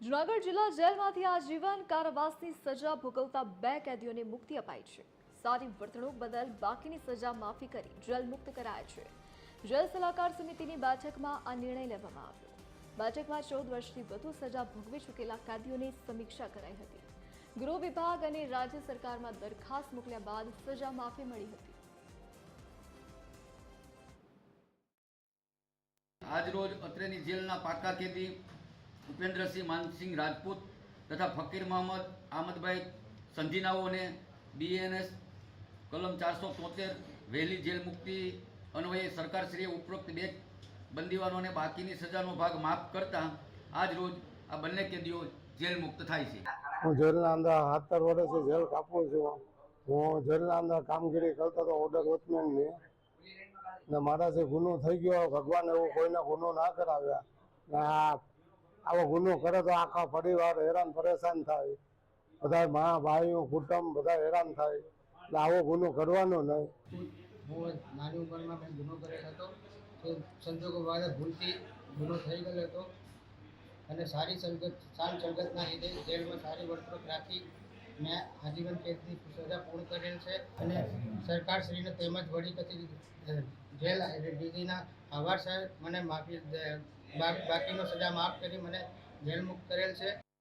જૂનાગઢ જિલ્લા જેલમાંથી આજીવન કારાવાસની સજા ભોગવતા 2 કેદીઓને મુક્તિ અપાઈ છે। સારી વર્તણૂક બદલ બાકીની સજા માફી કરી જેલ મુક્ત કરાયા છે। જેલ સલાહકાર સમિતિની બેઠકમાં આ નિર્ણય લેવામાં આવ્યો। બેઠકમાં 14 વર્ષથી વધુ સજા ભોગવી ચૂકેલા કેદીઓની સમીક્ષા કરાઈ હતી। ગૃહ વિભાગ અને રાજ્ય સરકારમાં દરખાસ્ત મોકલ્યા બાદ સજા માફી મળી હતી। आज रोज अत्रेनी जेलना पाका कैदी उपेन्द्र सिंह मानसिंह राजपूत तथा फकीर मोहम्मद अहमद भाई संजीनाओ ने बीएनएस कलम 473 वहेली जेल मुक्ति अन्वये सरकारश्रीए उपरोक्त 2 बंदीवानों ने बाकी सजानो भाग माफ करता आज रोज आ बंने कैदीओ जेल मुक्त थाय छे। हूँ जेलना अंदर 17 वर्ष जेल कापूं छुं। हूँ जेलना अंदर कामगीरी करता तो ऑर्डर वॉचमेन ने ने मारा से गुनो थई गयो। भगवान एवो कोईना गुनो ना कराव्या ने आवो गुनो करे तो आखा परिवार हैरान परेशान थाय। बधा माँ भाईओ कुटुंब बधा हैरान थाय એટલે આવો ગુનો કરવાનો નહીં। હું નાની ઉંમરમાં મેં ગુનો કરેલો હતો તો સંજોગો વાળા ભૂલથી ગુનો થઈ ગયેલો હતો અને સારી સંગતના લીધે જેલમાં સારી વર્તણૂક રાખી મેં આજીવન કેદની સજા પૂર્ણ કરેલ છે અને સરકારશ્રીને તેમજ વડી કચેરી જેલ ડીજીના આભાર સાહેબ મને માફી બાકીનો સજા માફ કરી મને જેલ મુક્ત કરેલ છે।